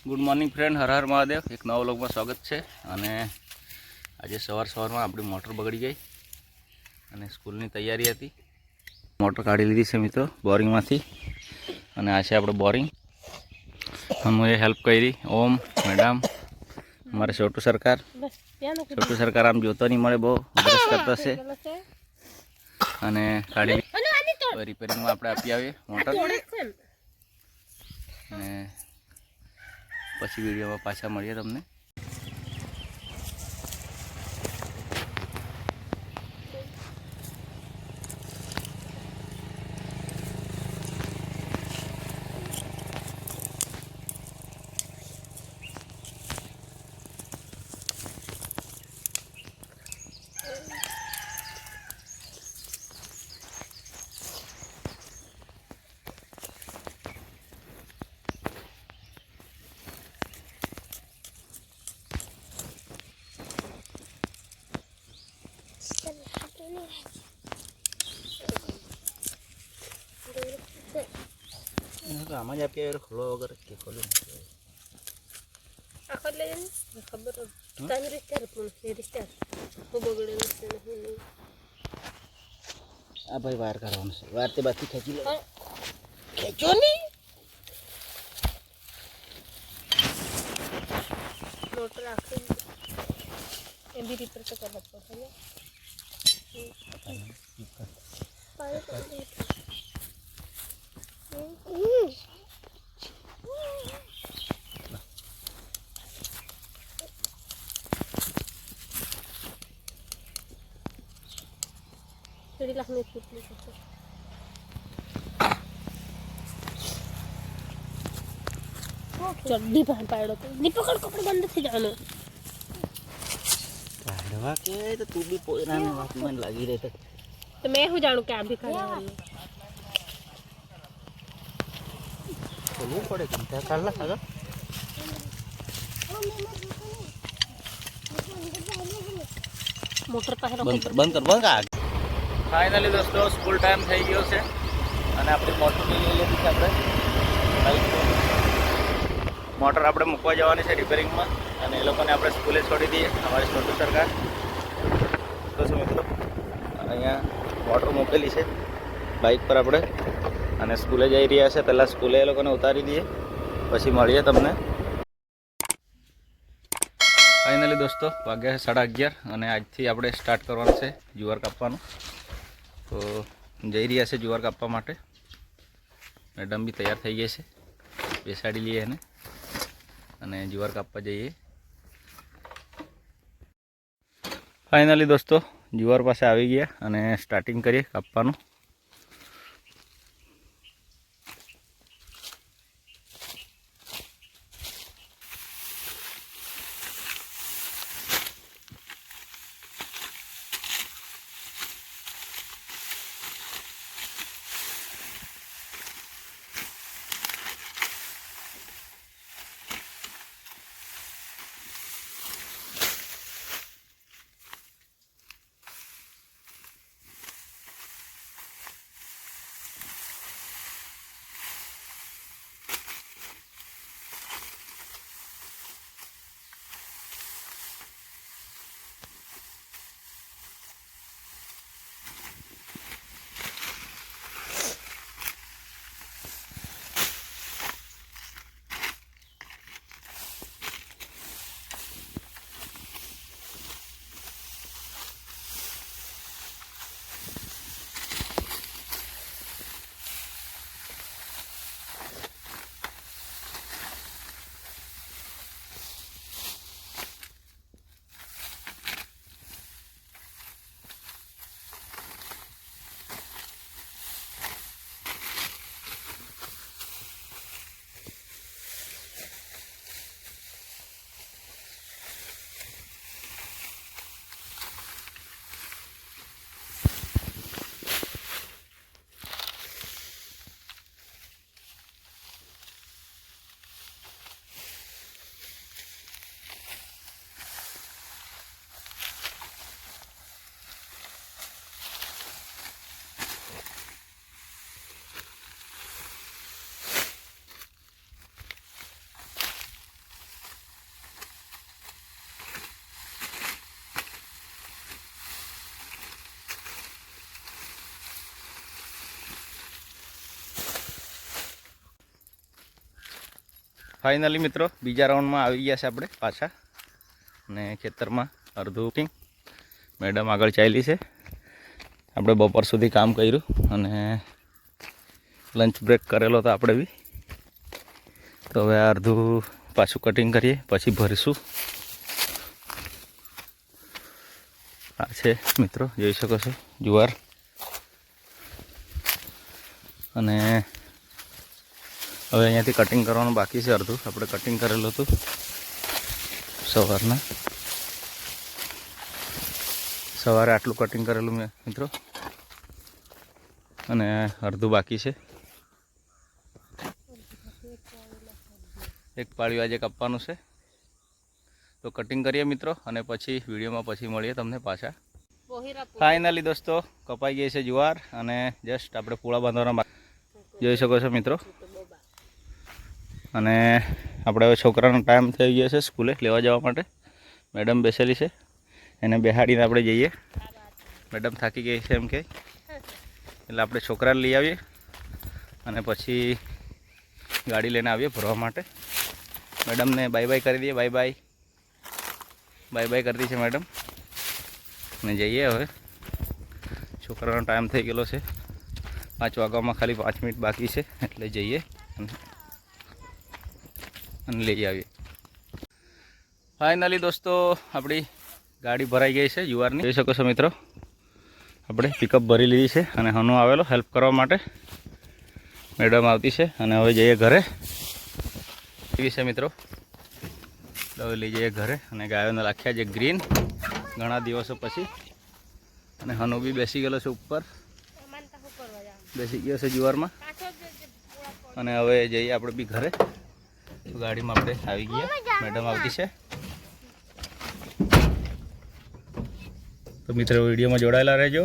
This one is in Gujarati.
Good morning friend, Har Har Mahadev. એક નવા વ્લોગમાં સ્વાગત છે. અને આજે સવારમાં આપણી મોટર બગડી ગઈ અને સ્કૂલની તૈયારી હતી. મોટર કાઢી લીધી છે મિત્રો બોરિંગમાંથી. અને આ છે આપણો બોરિંગ. અમે હેલ્પ કરી ઓમ મેડમ, અમારે છોટું સરકાર આમ જોતો નહીં મળે, બહુ ઉધરસ કરતો છે. અને કાઢી રિપેરિંગમાં આપણે આપી આવીએ મોટર. અને પછી વિડીયોમાં પાછા મળીએ તમને. આમાં જ આપીએ ખોલો વગર કે ખોલો આખો લઈ જઈને ખબર તારી રિશ્તા પણ એ રિશ્તા હું બગડે નથી. આ ભાઈ વાર કરવાનું છે. વાર તે બાકી ખેંચી લો. ખેંચો નહીં મોટર આખી એ બી રિપેર તો કરવા પડશે ને. थोड़ी लखनऊ छूटनी चाहिए. चड्डी पहन पाड़ो तो दीपक कपड़े बंद थे जानो पाड़वा के तो तू भी पोरा में बात मन लगी रहे तो मैं हूँ जानू क्या भी खड़ा है खोलू पड़े चिंता कर ला सागा मोटर पर बंद कर फाइनली दोस्तों स्कूल टाइम થઈ ગયો છે અને આપણી મોટર લઈ લીધી છે. આપણે મોટર આપણે મૂકવા જવાની છે રિપેરિંગમાં અને એ લોકોને આપણે સ્કૂલે છોડી દઈએ. અમારી છોટું સરકાર તો શું મિત્રો અહીંયા મોટર મૂકેલી છે બાઇક પર આપણે અને સ્કૂલે જઈ રહ્યા છે. પહેલાં સ્કૂલે એ લોકોને ઉતારી દઈએ પછી મળીએ તમને. ફાઇનલી દોસ્તો વાગ્યા છે 11:30 અને આજથી આપણે સ્ટાર્ટ કરવાનું છે જુવાર કાપવાનું. તો જઈ રહ્યા છે જુવાર કાપવા માટે. મેડમ બી તૈયાર થઈ ગઈ છે, બેસાડી લઈએ એને અને જુવાર કાપવા જઈએ. ફાઇનલી દોસ્તો જુવાર પાસે આવી ગયા અને સ્ટાર્ટિંગ કરીએ કાપવાનું. ફાઇનલી મિત્રો બીજા રાઉન્ડમાં આવી ગયા છે આપણે પાછા, અને ખેતરમાં અડધું ટીંગ મેડમ આગળ ચાલી છે. આપણે બપોર સુધી કામ કર્યું અને લંચ બ્રેક કરેલો તો આપણે બી. તો હવે અડધું પાછું કટિંગ કરીએ પછી ભરીશું. આ છે મિત્રો, જોઈ શકો છો જુવાર. અને હવે અહીંયાથી કટિંગ કરવાનું બાકી છે. અડધું આપણે કટિંગ કરેલું હતું સવારે આટલું કટિંગ કરેલું મેં મિત્રો, અને અડધું બાકી છે. એક પાળિયું આજે કાપવાનું છે. તો કટિંગ કરીએ મિત્રો, અને પછી વિડીયોમાં પછી મળીએ તમને પાછા. ફાઇનલી દોસ્તો કપાઈ ગઈ છે જુવાર, અને જસ્ટ આપણે પૂળા બાંધવાના જોઈ શકો છો મિત્રો. અને આપણે હવે છોકરાનો ટાઈમ થઈ ગયો છે સ્કૂલે લેવા જવા માટે. મેડમ બેસેલી છે, એને બેહાડીને આપણે જઈએ. મેડમ થાકી ગઈ છે એમ કે, એટલે આપણે છોકરાને લઈ આવીએ અને પછી ગાડી લઈને આવીએ ભરવા માટે. મેડમને બાય બાય કરી દઈએ. બાય બાય કરી દી છે મેડમ. અને જઈએ હવે, છોકરાનો ટાઈમ થઈ ગયેલો છે. 5 વાગ્યામાં ખાલી 5 મિનિટ બાકી છે, એટલે જઈએ અને લઈ આવીએ. ફાઇનલી દોસ્તો આપણી ગાડી ભરાઈ ગઈ છે જુવારની, જોઈ શકો છો મિત્રો. આપણે પિકઅપ ભરી લીધી છે, અને હનુ આવેલો હેલ્પ કરવા માટે. મેડમ આવતી છે, અને હવે જઈએ ઘરે. એવી છે મિત્રો, હવે લઈ જઈએ ઘરે. અને ગાયોને રાખ્યા છે ગ્રીન ઘણા દિવસો પછી. અને હનુ બી બેસી ગયેલો છે ઉપર, બેસી ગયો છે જુવારમાં. અને હવે જઈએ આપણે બી ઘરે. તો ગાડીમાં આપણે આવી ગયા, મેડમ આવતી છે. તો મિત્રો વિડીયોમાં જોડાયેલા રહેજો.